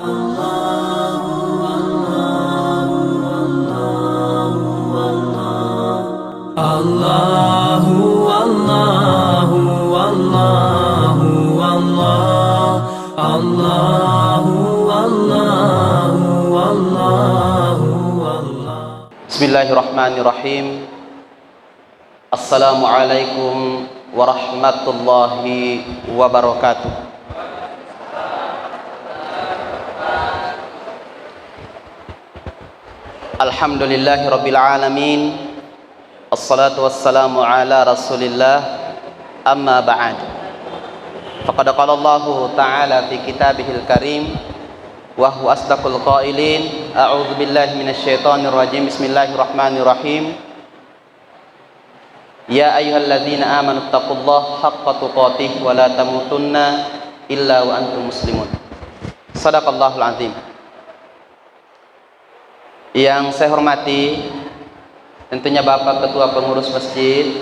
Allahu Allahu Allahu Allah Allahu Allahu Allahu Allah. Bismillahirrahmanirrahim. Assalamualaikum warahmatullahi wabarakatuh. Alhamdulillahi rabbil alamin. Assalatu wassalamu ala rasulillah. Amma ba'd. Faqad qala Allah ta'ala fi kitabihil karim wa huwa asdaqul qailin. A'udzu billahi minasyaitonir rajim. Bismillahirrahmanirrahim. Ya ayyuhalladzina amanu taqullaha haqqa tuqatih wa la tamutunna illa wa antum muslimun. Shadaqallahul azim. Yang saya hormati tentunya Bapak Ketua Pengurus Masjid,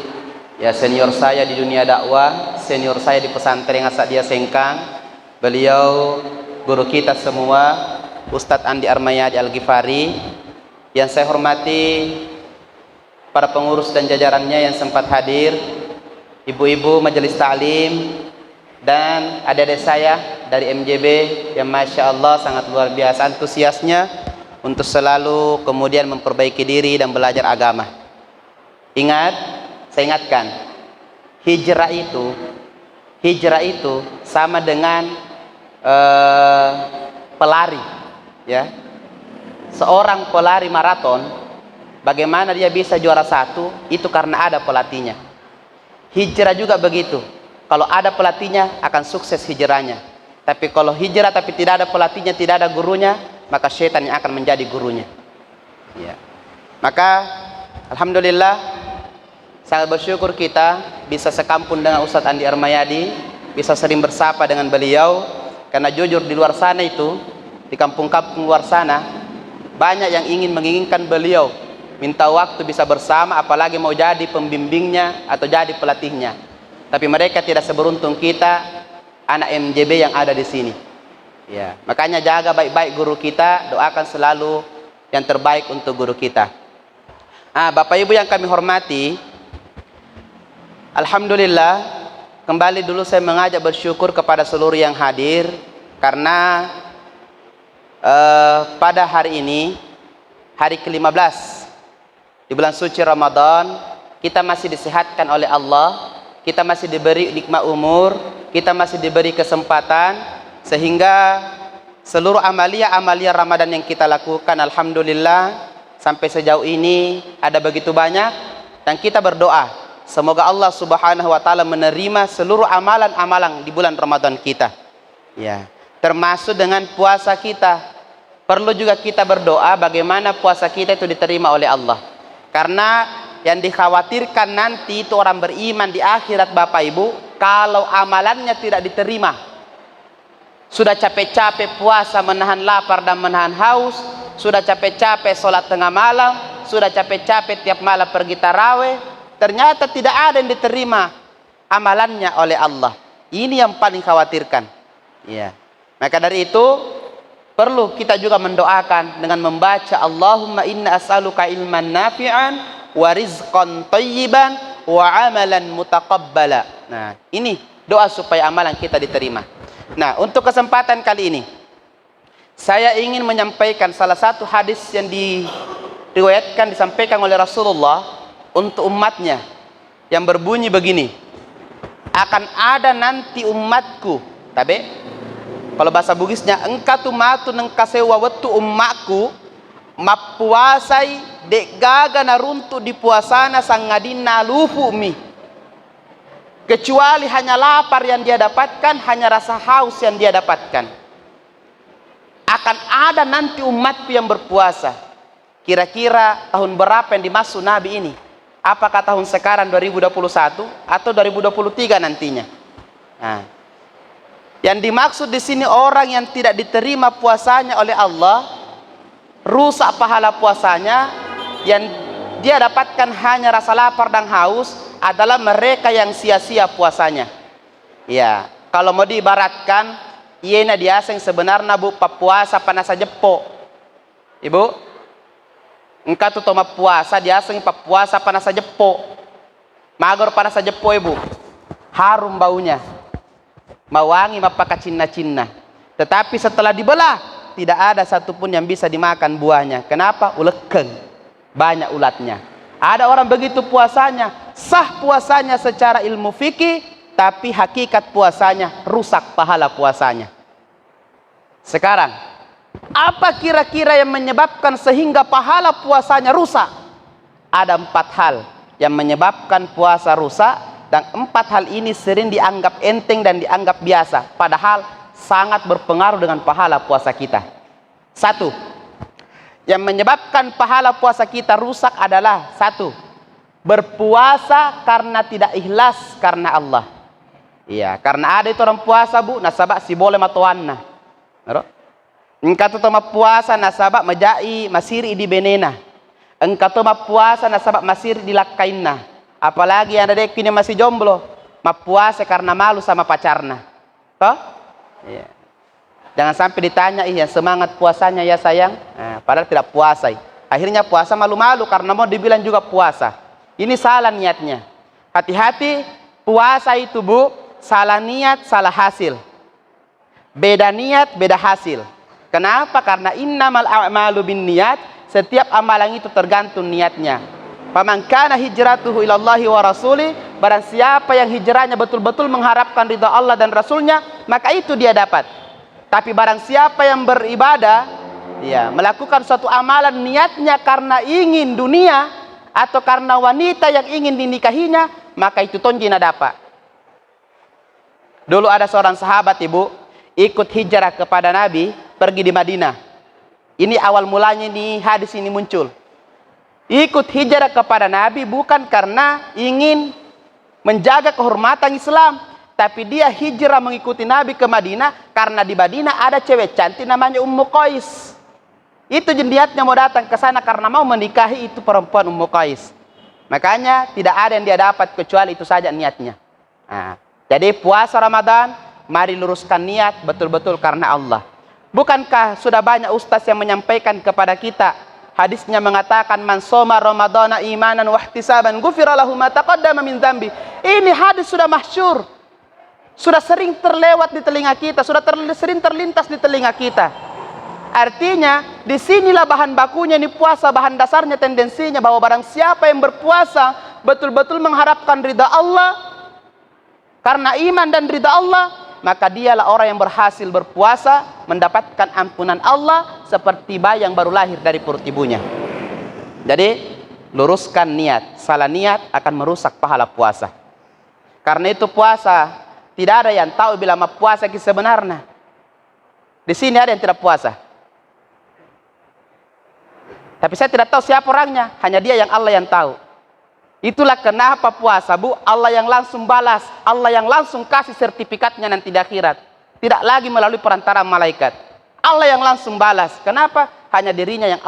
ya senior saya di dunia dakwah, senior saya di pesantren Asadia Sengkang, beliau guru kita semua, Ustadz Andi Armayadi Al-Ghifari. Yang saya hormati para pengurus dan jajarannya yang sempat hadir, ibu-ibu majelis ta'lim, dan adik-adik saya dari MJB yang Masya Allah sangat luar biasa antusiasnya untuk selalu kemudian memperbaiki diri dan belajar agama. Ingat, saya ingatkan, hijrah itu sama dengan pelari, ya. Seorang pelari maraton, bagaimana dia bisa juara satu? Itu karena ada pelatihnya. Hijrah juga begitu. Kalau ada pelatihnya akan sukses hijrahnya. Tapi kalau hijrah tapi tidak ada pelatihnya, tidak ada gurunya, maka syaitan yang akan menjadi gurunya. Ya. Maka alhamdulillah sangat bersyukur kita bisa sekampung dengan Ustadz Andi Armayadi, bisa sering bersapa dengan beliau, karena jujur di luar sana itu, di kampung-kampung luar sana banyak yang menginginkan beliau minta waktu bisa bersama, apalagi mau jadi pembimbingnya atau jadi pelatihnya. Tapi mereka tidak seberuntung kita anak MJB yang ada di sini. Ya, makanya jaga baik-baik guru kita, doakan selalu yang terbaik untuk guru kita. Bapak Ibu yang kami hormati, alhamdulillah kembali dulu saya mengajak bersyukur kepada seluruh yang hadir, karena pada hari ini, hari ke-15 di bulan suci Ramadan, kita masih disehatkan oleh Allah, kita masih diberi nikmat umur, kita masih diberi kesempatan, sehingga seluruh amalia Ramadan yang kita lakukan alhamdulillah sampai sejauh ini ada begitu banyak, dan kita berdoa semoga Allah Subhanahu wa taala menerima seluruh amalan-amalan di bulan Ramadan kita. Ya, termasuk dengan puasa kita. Perlu juga kita berdoa bagaimana puasa kita itu diterima oleh Allah. Karena yang dikhawatirkan nanti itu orang beriman di akhirat Bapak Ibu, kalau amalannya tidak diterima. Sudah capek-capek puasa menahan lapar dan menahan haus, sudah capek-capek sholat tengah malam, sudah capek-capek tiap malam pergi taraweh, ternyata tidak ada yang diterima amalannya oleh Allah. Ini yang paling khawatirkan. Ya. Maka dari itu perlu kita juga mendoakan dengan membaca Allahumma inna as'aluka ilman nafi'an wa rizqan thayyiban wa amalan mutaqabbala. Nah, ini doa supaya amalan kita diterima. Nah, untuk kesempatan kali ini saya ingin menyampaikan salah satu hadis yang diriwayatkan disampaikan oleh Rasulullah untuk umatnya, yang berbunyi begini: akan ada nanti umatku, tabe kalau bahasa Bugisnya, engkatu matu nengkasewa wetu umatku mapuasai dek gaga naruntu di puasana sangadina lufu mi, kecuali hanya lapar yang dia dapatkan, hanya rasa haus yang dia dapatkan. Akan ada nanti umatku yang berpuasa. Kira-kira tahun berapa yang dimaksud Nabi ini? Apakah tahun sekarang 2021 atau 2023 nantinya? Nah, yang dimaksud di sini orang yang tidak diterima puasanya oleh Allah, rusak pahala puasanya, yang dia dapatkan hanya rasa lapar dan haus, adalah mereka yang sia-sia puasanya. Ya, kalau mau diibaratkan, Iena diaseng sebenarnya bu papuasa panasa jepo. Ibu, engkau tuh toma puasa diaseng papuasa panasa jepo. Magor panasa jepo ibu. Harum baunya. Mawangi mapaka cinna-cinna. Tetapi setelah dibelah, tidak ada satupun yang bisa dimakan buahnya. Kenapa? Ulekeng. Banyak ulatnya. Ada orang begitu puasanya, sah puasanya secara ilmu fikih, tapi hakikat puasanya rusak pahala puasanya. Sekarang, apa kira-kira yang menyebabkan sehingga pahala puasanya rusak? Ada 4 hal yang menyebabkan puasa rusak, dan 4 hal ini sering dianggap enteng dan dianggap biasa, padahal sangat berpengaruh dengan pahala puasa kita. 1, yang menyebabkan pahala puasa kita rusak adalah 1, berpuasa karena tidak ikhlas karena Allah. Iya, karena ada itu orang puasa bu, nasabak si boleh matuanna. Engkau tuh puasa nasabak majai masiri di benena. Engkau tuh puasa nasabak masiri di lakainna. Apalagi yang ada dekini masih jomblo, puasa karena malu sama pacarna. Toh? Iya. Jangan sampai ditanya, iya semangat puasanya ya sayang. Nah, padahal tidak puasa. Akhirnya puasa malu-malu karena mau dibilang juga puasa. Ini salah niatnya. Hati-hati, puasa itu bu, salah niat, salah hasil. Beda niat, beda hasil. Kenapa? Karena innamal a'malu bin niat. Setiap amalan itu tergantung niatnya. Faman kana hijratuhu ilallahi wa rasuli, barang siapa yang hijrahnya betul-betul mengharapkan ridha Allah dan Rasulnya, maka itu dia dapat. Tapi barang siapa yang beribadah, ya, melakukan suatu amalan niatnya karena ingin dunia atau karena wanita yang ingin dinikahinya, maka itu tonjina dapat. Dulu ada seorang sahabat ibu, ikut hijrah kepada Nabi, pergi di Madinah. Ini awal mulanya nih hadis ini muncul. Ikut hijrah kepada Nabi bukan karena ingin menjaga kehormatan Islam, tapi dia hijrah mengikuti Nabi ke Madinah karena di Madinah ada cewek cantik namanya Ummu Qais. Itu niatnya mau datang ke sana karena mau menikahi itu perempuan Ummu Qais. Makanya tidak ada yang dia dapat kecuali itu saja niatnya. Nah, jadi puasa Ramadan, mari luruskan niat betul-betul karena Allah. Bukankah sudah banyak ustaz yang menyampaikan kepada kita, hadisnya mengatakan man shoma ramadhana imanan wa ihtisaban ghufira lahu ma taqaddama min dzambi. Ini hadis sudah masyhur. Sudah sering terlewat di telinga kita, sudah sering terlintas di telinga kita. Artinya, disinilah bahan bakunya ini puasa, bahan dasarnya tendensinya bahwa barang siapa yang berpuasa betul-betul mengharapkan ridha Allah karena iman dan ridha Allah, maka dialah orang yang berhasil berpuasa, mendapatkan ampunan Allah seperti bayi yang baru lahir dari perut ibunya. Jadi, luruskan niat. Salah niat akan merusak pahala puasa. Karena itu puasa, tidak ada yang tahu bila puasa kita sebenarnya. Di sini ada yang tidak puasa. Tapi saya tidak tahu siapa orangnya, hanya dia yang Allah yang tahu. Itulah kenapa puasa bu, Allah yang langsung balas, Allah yang langsung kasih sertifikatnya nanti di akhirat. Tidak lagi melalui perantara malaikat. Allah yang langsung balas. Kenapa? Hanya dirinya yang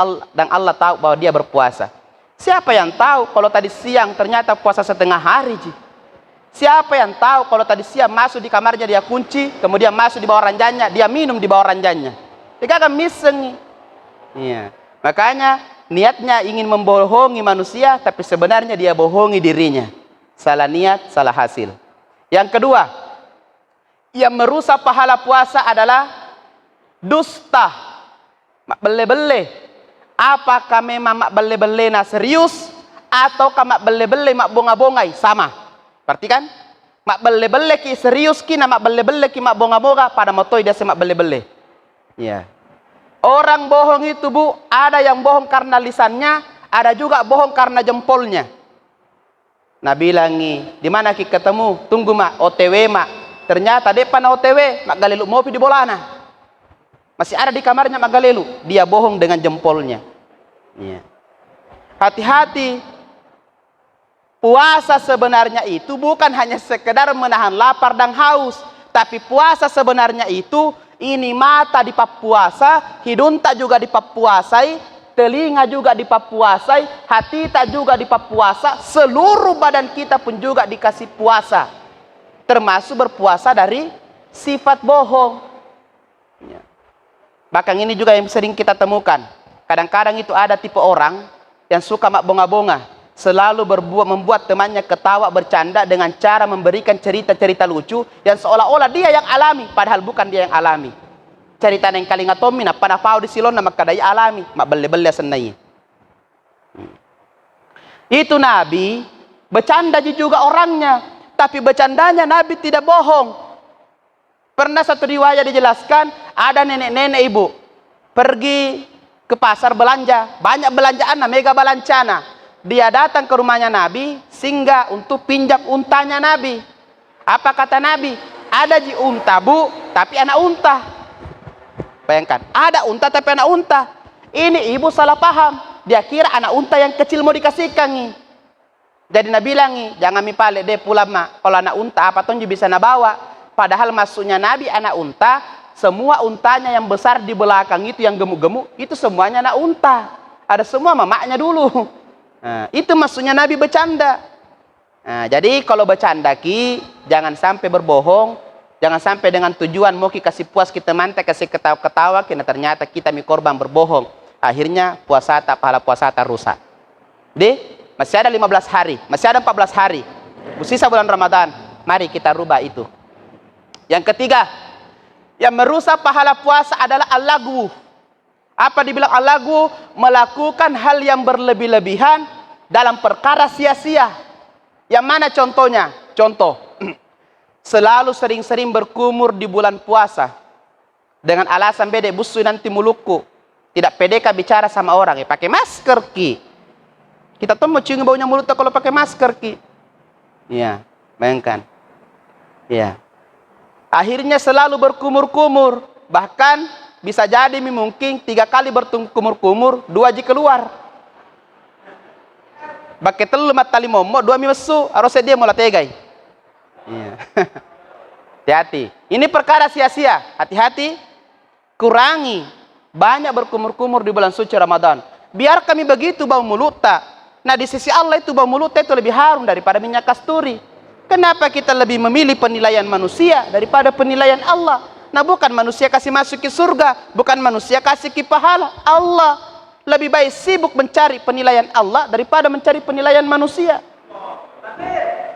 Allah tahu bahwa dia berpuasa. Siapa yang tahu kalau tadi siang ternyata puasa setengah hari ji? Siapa yang tahu kalau tadi siang masuk di kamarnya dia kunci, kemudian masuk di bawah ranjangnya, dia minum di bawah ranjangnya. Dia akan miseng. Iya. Makanya niatnya ingin membohongi manusia, tapi sebenarnya dia bohongi dirinya. Salah niat, salah hasil. Yang kedua, yang merusak pahala puasa adalah dusta. Mak bele-bele. Apakah memang mak bele-bele na serius ataukah mak bele-bele mak bonga-bongai? Sama. Perhatikan, mak bele-bele ki serius ki na mak bele-bele ki mak bonga-bonga pada motoi dia semak bele-bele. Ya. Orang bohong itu bu, ada yang bohong karena lisannya, ada juga bohong karena jempolnya. Nah bilangi, di mana kita ketemu? Tunggu mak, OTW mak. Ternyata depan OTW, mak galelu mopi di bolana. Masih ada di kamarnya mak galelu, dia bohong dengan jempolnya. Ya. Hati-hati. Puasa sebenarnya itu bukan hanya sekedar menahan lapar dan haus, tapi puasa sebenarnya itu ini mata dipapuasa, hidung tak juga dipapuasai, telinga juga dipapuasai, hati tak juga dipapuasa, seluruh badan kita pun juga dikasih puasa, termasuk berpuasa dari sifat bohong. Ya. Bahkan ini juga yang sering kita temukan. Kadang-kadang itu ada tipe orang yang suka mak bonga-bonga, selalu membuat temannya ketawa bercanda dengan cara memberikan cerita-cerita lucu yang seolah-olah dia yang alami, padahal bukan dia yang alami. Cerita yang kali ngatomi na panapau di silon na makadaya alami, mak belle-belle senai. Itu Nabi bercanda juga orangnya, tapi bercandanya Nabi tidak bohong. Pernah satu riwayat dijelaskan, ada nenek-nenek ibu pergi ke pasar belanja, banyak belanjaan, mega balancana. Dia datang ke rumahnya Nabi, singgah untuk pinjam untanya Nabi. Apa kata Nabi? Ada ji unta bu, tapi anak unta. Bayangkan, ada unta tapi anak unta. Ini ibu salah paham. Dia kira anak unta yang kecil mau dikasihkan nih. Jadi Nabi bilang nih, jangan mipale deh pulang mak. Kalau anak unta apa tuh bisa nabawa. Padahal maksudnya Nabi anak unta. Semua untanya yang besar di belakang itu yang gemuk-gemuk, itu semuanya anak unta. Ada semua mamaknya dulu. Nah, itu maksudnya Nabi bercanda. Nah, jadi kalau bercanda ki, jangan sampai berbohong, jangan sampai dengan tujuan mau kasih puas kita mantek, kasih ketawa-ketawa, karena ternyata kita korban berbohong. Akhirnya pahala puasa rusak. Masih ada 15 hari, masih ada 14 hari. Sisa bulan Ramadan, mari kita rubah itu. Yang ketiga, yang merusak pahala puasa adalah al-lagwu. Apa dibilang al-lagwu? Melakukan hal yang berlebih-lebihan dalam perkara sia-sia. Yang mana contohnya? Contoh, selalu sering-sering berkumur di bulan puasa dengan alasan bede busu nanti mulutku. Tidak pedeka bicara sama orang, pakai masker ki. Kita tuh mau cium baunya mulutnya kalau pakai masker ki. Iya, bayangkan. Iya. Akhirnya selalu berkumur-kumur. Bahkan bisa jadi mungkin 3 kali berkumur-kumur, 2 ji keluar. Bakke telu matali momo, 2 mi mesu, harusnya dia mulai tegai. Iya. Hati-hati. Ini perkara sia-sia. Hati-hati. Kurangi. Banyak berkumur-kumur di bulan suci Ramadan. Biar kami begitu bau mulutnya. Nah di sisi Allah itu bau mulutnya itu lebih harum daripada minyak kasturi. Kenapa kita lebih memilih penilaian manusia daripada penilaian Allah? Nah bukan manusia kasih masuk ke surga, bukan manusia kasih ke pahala. Allah lebih baik sibuk mencari penilaian Allah daripada mencari penilaian manusia.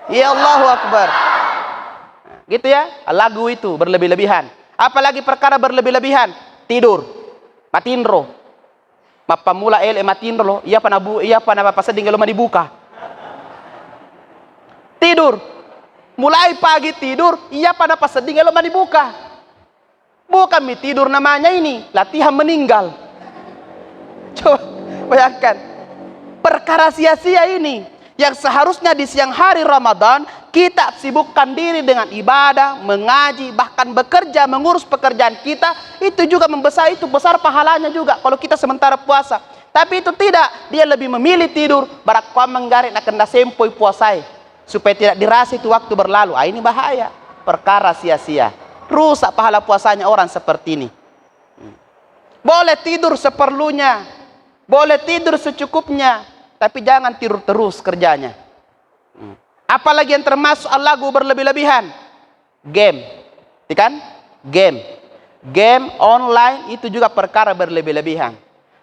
Ya Allahu Akbar. Gitu ya, lagu itu berlebih-lebihan. Apalagi perkara berlebih-lebihan, tidur, matinro. Mapamula matinro, iya pana pasading lo dibuka. Tidur. Mulai pagi tidur, iya pada pas seding lo dibuka. Bukan mi tidur namanya ini, latihan meninggal. Coba bayangkan. Perkara sia-sia ini yang seharusnya di siang hari Ramadan kita sibukkan diri dengan ibadah, mengaji, bahkan bekerja, mengurus pekerjaan kita, itu juga membesar, itu besar pahalanya juga kalau kita sementara puasa. Tapi itu tidak, dia lebih memilih tidur, barak menggarik nak kena sempoi puasai. Supaya tidak dirasa itu waktu berlalu. Ini bahaya. Perkara sia-sia. Rusak pahala puasanya orang seperti ini. Boleh tidur seperlunya. Boleh tidur secukupnya. Tapi jangan tidur terus kerjanya. Apalagi yang termasuk al-lagwu berlebih-lebihan. Game. Kan? Game. Game online itu juga perkara berlebih-lebihan.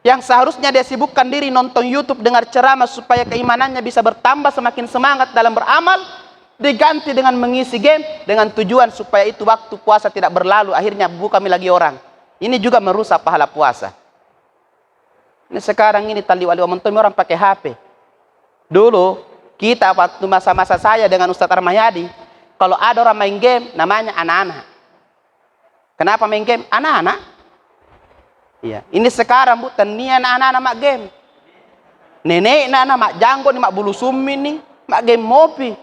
Yang seharusnya dia sibukkan diri nonton YouTube, dengar ceramah supaya keimanannya bisa bertambah, semakin semangat dalam beramal, diganti dengan mengisi game dengan tujuan supaya itu waktu puasa tidak berlalu, akhirnya bukan lagi orang. Ini juga merusak pahala puasa. Ini sekarang ini tali wali mentomi orang pakai HP. Dulu kita waktu masa-masa saya dengan Ustadz Armayadi, kalau ada orang main game namanya anak-anak. Kenapa main game? Anak-anak. Iya, ini sekarang bu, tania anak-anak mak game. Nenek anak mak janggo nih, mak bulu sumi nih, mak game mopi.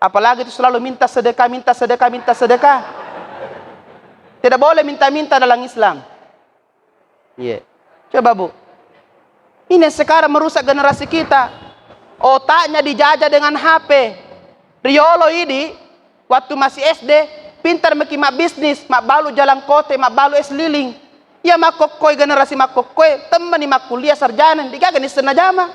Apalagi itu selalu minta sedekah, minta sedekah, minta sedekah. Tidak boleh minta-minta dalam Islam. Iya, coba bu. Ini sekarang merusak generasi kita. Otaknya dijajah dengan HP. Riolo ini waktu masih SD pintar mak bisnis, mak balu jalan kota, mak balu es liling. Ya mak kokoi generasi mak kokoi, teman mak kuliah sarjana, digagan di senajama.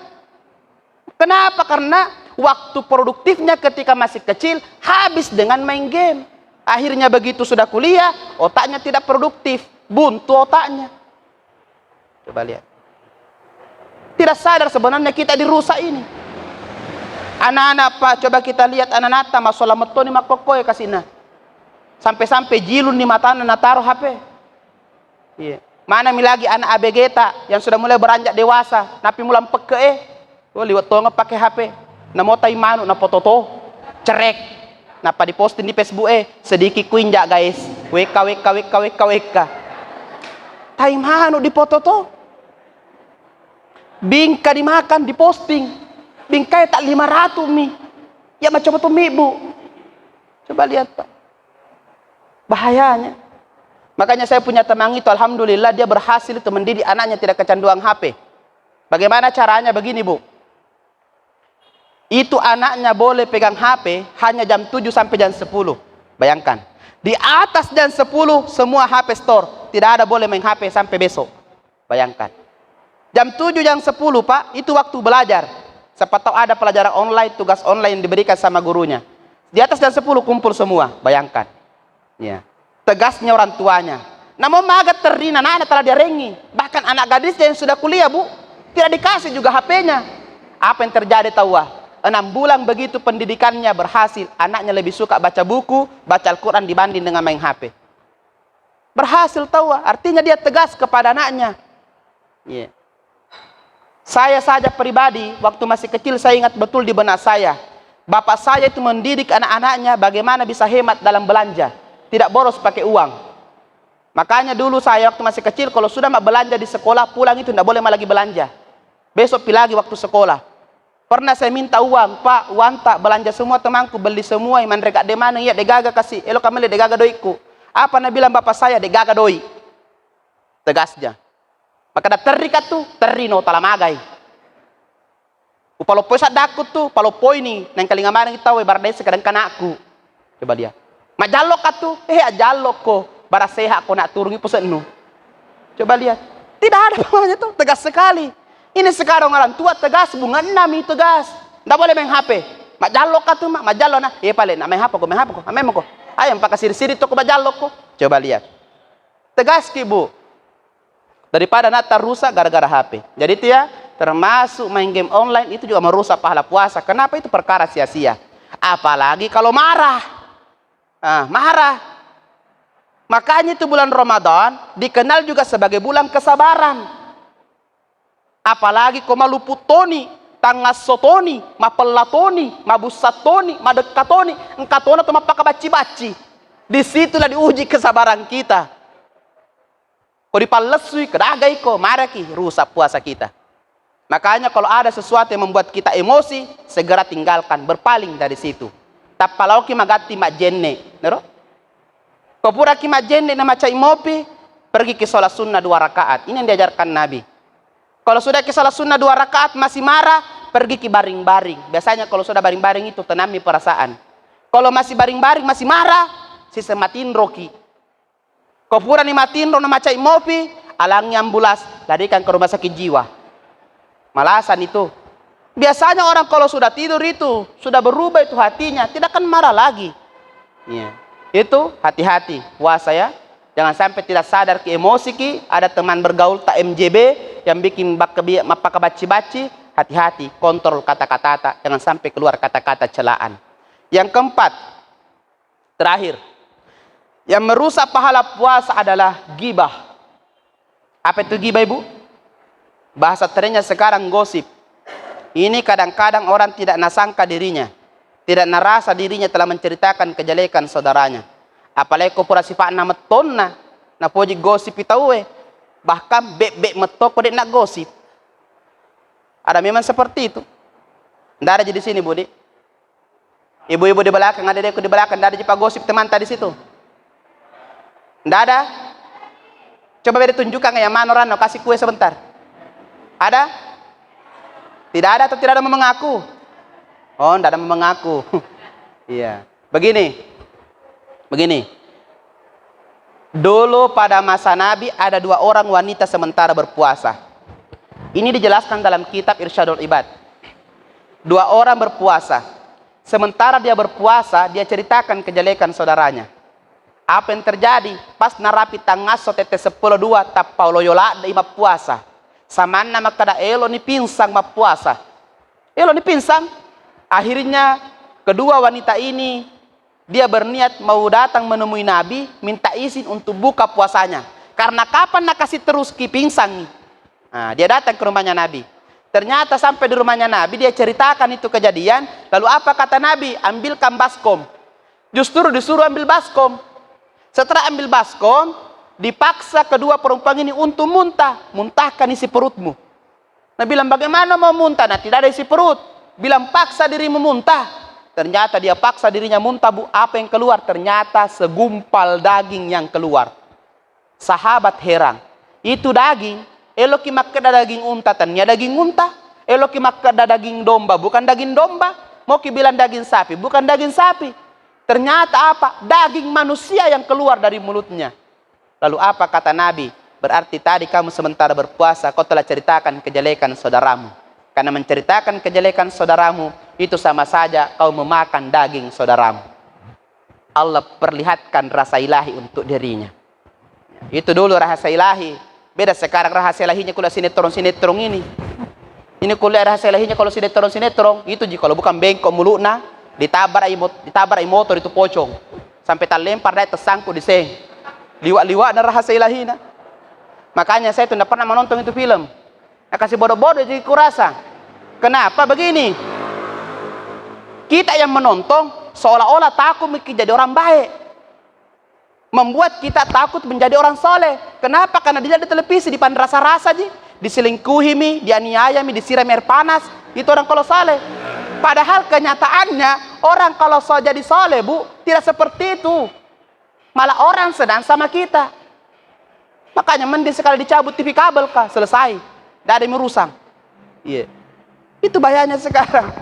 Kenapa? Karena waktu produktifnya ketika masih kecil habis dengan main game. Akhirnya begitu sudah kuliah, otaknya tidak produktif, buntu otaknya. Coba lihat. Tidak sadar sebenarnya kita dirusak ini. Anak-anak Pak, coba kita lihat anak-anak masalah metoni makokoy kasihna. Sampai-sampai jilun di mata anak taruh HP. Iya. Mana mi lagi anak ABG yang sudah mulai beranjak dewasa, napi mulam peke liwat tonga pakai HP. Namo tai manu na foto cerek. Napa diposting di Facebook sedikit kuinjak guys. WK. Tai manu di foto to. Bingka dimakan diposting. Bingkai tak 500 mi. Ya macam itu mi bu. Coba lihat Pak. Bahayanya. Makanya saya punya teman itu, alhamdulillah dia berhasil itu mendidik anaknya tidak kecanduan HP. Bagaimana caranya? Begini bu. Itu anaknya boleh pegang HP hanya jam 7 sampai jam 10. Bayangkan. Di atas jam 10 semua HP store. Tidak ada boleh main HP sampai besok. Bayangkan. Jam 7 jam 10 Pak, itu waktu belajar. Siapa tahu ada pelajaran online, tugas online yang diberikan sama gurunya. Di atas jam 10 kumpul semua. Bayangkan. Ya. Tegasnya orang tuanya. Namun magat terina, anak telah direngi. Bahkan anak gadis yang sudah kuliah bu, tidak dikasih juga HP-nya. Apa yang terjadi tahu? 6 bulan begitu pendidikannya berhasil. Anaknya lebih suka baca buku, baca Al-Quran dibanding dengan main HP. Berhasil tahu? Artinya dia tegas kepada anaknya. Yeah. Saya saja pribadi, waktu masih kecil saya ingat betul di benak saya. Bapak saya itu mendidik anak-anaknya bagaimana bisa hemat dalam belanja. Tidak boros pakai uang. Makanya dulu saya waktu masih kecil, kalau sudah belanja di sekolah, pulang itu tidak boleh lagi belanja. Besok pilih lagi waktu sekolah. Pernah saya minta uang, Pak, uang tak belanja semua temanku, beli semua, iman rekat de mana, iya degaga kasih, elo kamele degaga doiku. Apa nak bilang bapak saya, degaga doi. Tegasnya. Maka dah terikat tuh, terino talamagai. Upalo poy sadakut tuh, palo poy ni, nang kalingamarang itaw, bardai sekadang kanakku. Coba dia. Majalok atuh, ajalok ko, baraseha ko nak turungi pusen nu. Coba lihat, tidak ada namanya tuh, tegas sekali. Ini sekarang orang tua tegas, bunga 6 itu tegas. Tidak boleh main HP. Majalok atuh, majalok nah. Paling, nak main HP ko, main ko. Ayam pakai siri-siri tuh ko majalok ko. Coba lihat. Tegas ki bu. Daripada nak rusak gara-gara HP. Jadi itu ya, termasuk main game online itu juga merusak pahala puasa. Kenapa? Itu perkara sia-sia. Apalagi kalau marah. Marah. Makanya itu bulan Ramadan dikenal juga sebagai bulan kesabaran. Apalagi kau maluputoni, tangasotoni, mapelatoni, mabusatoni, madekatoni, engkatona atau mapakabaci-baci. Disitulah diuji kesabaran kita. Kau dipalesui, kedagai kau, marah ki, rusak puasa kita. Makanya kalau ada sesuatu yang membuat kita emosi, segera tinggalkan, berpaling dari situ. Tapalau ki magati majenne, nero? Papura ki majenne na macai mopi, pergi ke sholat sunnah 2 rakaat. Ini yang diajarkan Nabi. Kalau sudah ke sholat sunnah 2 rakaat masih marah, pergi ke baring-baring. Biasanya kalau sudah baring-baring itu tenami perasaan. Kalau masih baring-baring masih marah, si sematin roki. Papura ni matin ro na macai mopi, alangnya ambulas, larikan ke rumah sakit jiwa. Malasan itu. Biasanya orang kalau sudah tidur itu, sudah berubah itu hatinya, tidak akan marah lagi. Ya. Itu hati-hati puasa ya. Jangan sampai tidak sadar ke emosi ki, ada teman bergaul tak MJB yang bikin mapakabaci-baci, hati-hati, kontrol kata-kata, jangan sampai keluar kata-kata celaan. Yang keempat, terakhir, yang merusak pahala puasa adalah gibah. Apa itu gibah ibu? Bahasa trennya sekarang gosip. Ini kadang-kadang orang tidak nasangka dirinya, tidak narasa dirinya telah menceritakan kejelekan saudaranya. Apalagi kau pura sifat nama tonna, na poji gosip itawe, bahkan bek metok kau nak gosip. Ada memang seperti itu. Tidak ada di sini budi. Ibu-ibu di belakang, ada di belakang, tidak ada jipa gosip teman tadi situ. Tidak ada. Coba beri tunjukkan yang mana orang, kasih kue sebentar. Ada? Tidak ada atau tidak ada mengaku? Oh, tidak ada mengaku. Iya. Begini. Dulu pada masa Nabi ada 2 orang wanita sementara berpuasa. Ini dijelaskan dalam kitab Irsyadul Ibad. 2 orang berpuasa. Sementara dia berpuasa, dia ceritakan kejelekan saudaranya. Apa yang terjadi? Pas narapi tangaso tete 10-2 tap Paulo yola da ima puasa. Samana makada elo ni pinsang ma puasa. Elo ni pinsang. Akhirnya kedua wanita ini dia berniat mau datang menemui Nabi, minta izin untuk buka puasanya. Karena kapan nak kasih terus ki pinsang. Nah, dia datang ke rumahnya Nabi. Ternyata sampai di rumahnya Nabi dia ceritakan itu kejadian. Lalu apa kata Nabi? Ambilkan baskom. Justru disuruh ambil baskom. Setelah ambil baskom, dipaksa kedua perempuan ini untuk muntah. Muntahkan isi perutmu. Nah bilang bagaimana mau muntah? Nah tidak ada isi perut. Bilang paksa dirimu muntah. Ternyata dia paksa dirinya muntah, Bu. Apa yang keluar? Ternyata segumpal daging yang keluar. Sahabat heran. Itu daging. Eloki makkada daging unta. Tanya daging unta. Eloki makkada daging domba. Bukan daging domba. Mau bilang daging sapi. Bukan daging sapi. Ternyata apa? Daging manusia yang keluar dari mulutnya. Lalu apa kata Nabi? Berarti tadi kamu sementara berpuasa, kau telah ceritakan kejelekan saudaramu. Karena menceritakan kejelekan saudaramu, itu sama saja kau memakan daging saudaramu. Allah perlihatkan rasa ilahi untuk dirinya. Itu dulu rahasia ilahi. Beda sekarang rahasia ilahinya kuliah sinetron-sinetron ini. Ini kuliah rahasia ilahinya kalau sinetron-sinetron. Itu kalau bukan bengkok mulutna. Ditabar ai motor itu pocong sampai terlempar dia tersangkut di seng. Liwat-liwat dan rahasia ilahi na. Makanya saya tidak pernah menonton itu film. Nah, kasih bodoh-bodoh jadi kurasa. Kenapa begini? Kita yang menonton seolah-olah takut menjadi orang baik. Membuat kita takut menjadi orang soleh. Kenapa? Karena dia di televisi dipan rasa-rasa ji, diselingkuhi, dianiaya, disiram air panas. Itu orang kalau soleh. Padahal kenyataannya orang kalau jadi soleh, Bu, tidak seperti itu. Malah orang sedang sama kita. Makanya mending sekali dicabut TV kabel kah, selesai. Tidak ada yang merusak. Iya. Itu bahayanya sekarang.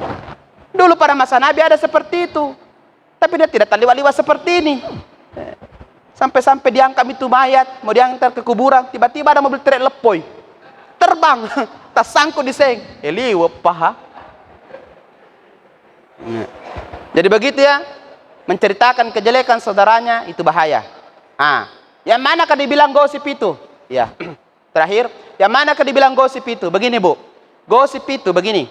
Dulu pada masa Nabi ada seperti itu. Tapi dia tidak terliwat-liwat seperti ini. Sampai-sampai diangkat itu mayat, mau diantar ke kuburan, tiba-tiba ada mobil truk lepoi. Terbang, tersangkut di seng. Liwat paha. Jadi begitu ya, menceritakan kejelekan saudaranya itu bahaya. Yang manakah dibilang gosip itu? Ya, terakhir, yang manakah dibilang gosip itu? Begini Bu, gosip itu begini.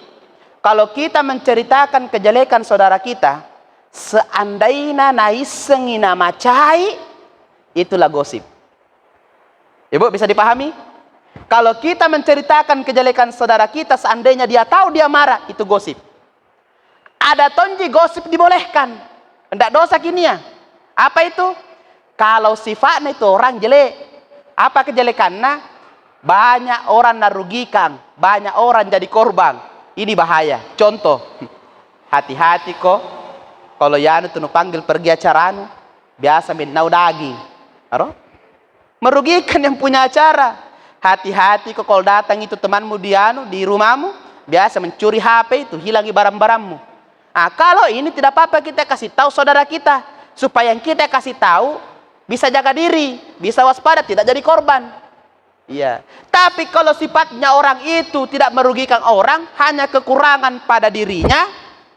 Kalau kita menceritakan kejelekan saudara kita, seandainya naisengina macai, itulah gosip. Ibu bisa dipahami? Kalau kita menceritakan kejelekan saudara kita, seandainya dia tahu dia marah, itu gosip. Ada tonji gosip dibolehkan. Tidak dosa kini ya. Apa itu? Kalau sifatnya itu orang jelek. Apa kejelekannya? Banyak orang narugikan. Banyak orang jadi korban. Ini bahaya. Contoh. Hati-hati kok. Kalau Yanu tuh panggil pergi acara biasa minau daging. Merugikan yang punya acara. Hati-hati kok kalau datang itu temanmu di rumahmu. Biasa mencuri HP itu. Hilangi barang-barangmu. Kalau ini tidak apa-apa kita kasih tahu saudara kita. Supaya yang kita kasih tahu bisa jaga diri. Bisa waspada, tidak jadi korban. Iya. Tapi kalau sifatnya orang itu tidak merugikan orang. Hanya kekurangan pada dirinya.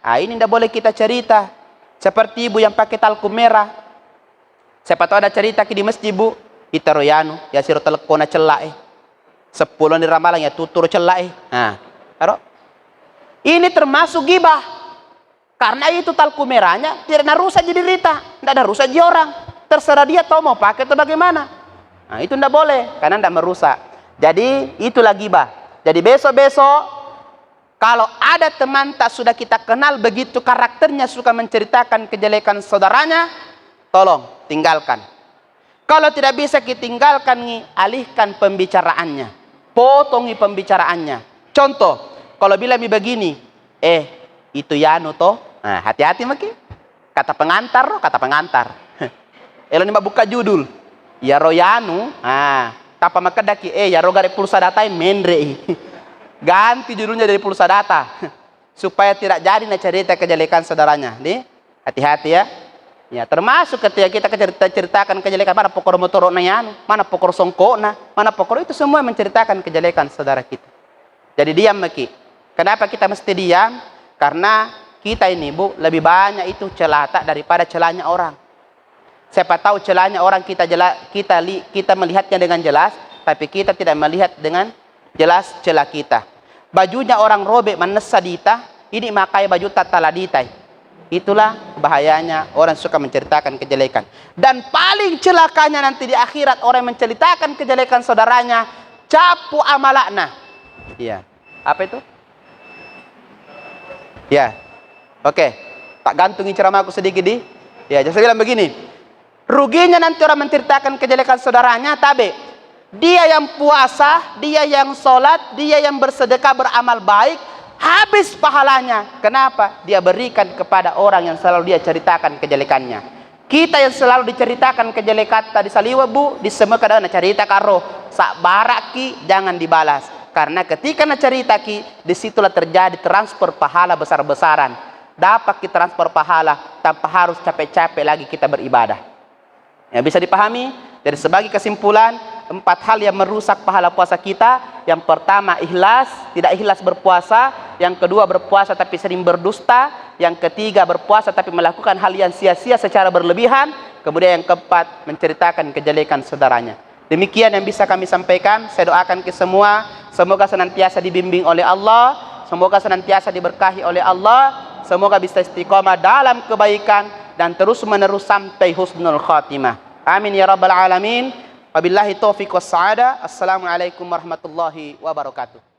Ini tidak boleh kita cerita. Seperti ibu yang pakai talkum merah. Siapa tahu ada cerita di masjid Bu. Kita royanu. Ya siro telekona celak 10 di ramalan ya tutur celak Ini termasuk gibah. Karena itu talku merahnya tidak ada rusak jadi derita, tidak ada rusak jadi orang. Terserah dia tahu mau pakai atau bagaimana. Itu tidak boleh karena tidak merusak. Jadi itulah gibah. Jadi besok-besok kalau ada teman tak sudah kita kenal begitu karakternya suka menceritakan kejelekan saudaranya, tolong tinggalkan. Kalau tidak bisa kita tinggalkan, alihkan pembicaraannya, potongi pembicaraannya. Contoh, kalau bilang begini, itu Yanu toh, hati-hati maki. Kata pengantar. Elo ni buka judul. Ya Royanu, tapa makadaki ya rogare pulsa data mendre. Ganti judulnya dari pulsa data supaya tidak jadi cerita kejelekan saudaranya. Nih, hati-hati ya. Ya, termasuk ketika kita ceritakan kejelekan mana pokor motor na Yanu, mana pokor songko na, mana pokor itu semua menceritakan kejelekan saudara kita. Jadi diam maki. Kenapa kita mesti diam? Karena kita ini Bu lebih banyak itu celaka daripada celahnya orang. Siapa tahu celahnya orang kita melihatnya dengan jelas, tapi kita tidak melihat dengan jelas celah kita. Bajunya orang robek manessa dita, ini makai baju tatala ditai. Itulah bahayanya orang suka menceritakan kejelekan. Dan paling celakanya nanti di akhirat orang menceritakan kejelekan saudaranya, capu amalakna. Iya. Apa itu? Ya. Oke. Tak gantungi ceramahku sedikit di. Ya, jadi saya bilang begini. Ruginya nanti orang menceritakan kejelekan saudaranya, tabe. Dia yang puasa, dia yang sholat, dia yang bersedekah, beramal baik, habis pahalanya. Kenapa? Dia berikan kepada orang yang selalu dia ceritakan kejelekannya. Kita yang selalu diceritakan kejelekan tadi saliwa bu, disemuka dan cerita karo sak baraki jangan dibalas. Karena ketika cerita ki, disitulah terjadi transfer pahala besar-besaran. Dapat kita transfer pahala tanpa harus capek-capek lagi kita beribadah. Ya, bisa dipahami dari sebagai kesimpulan 4 hal yang merusak pahala puasa kita. Yang pertama ikhlas, tidak ikhlas berpuasa. Yang kedua berpuasa tapi sering berdusta. Yang ketiga berpuasa tapi melakukan hal yang sia-sia secara berlebihan. Kemudian yang keempat menceritakan kejelekan saudaranya. Demikian yang bisa kami sampaikan. Saya doakan ke semua, semoga senantiasa dibimbing oleh Allah, semoga senantiasa diberkahi oleh Allah, semoga bisa istiqomah dalam kebaikan dan terus menerus sampai husnul khatimah. Amin ya rabbal alamin. Wabillahi taufiq was sa'ada. Assalamualaikum warahmatullahi wabarakatuh.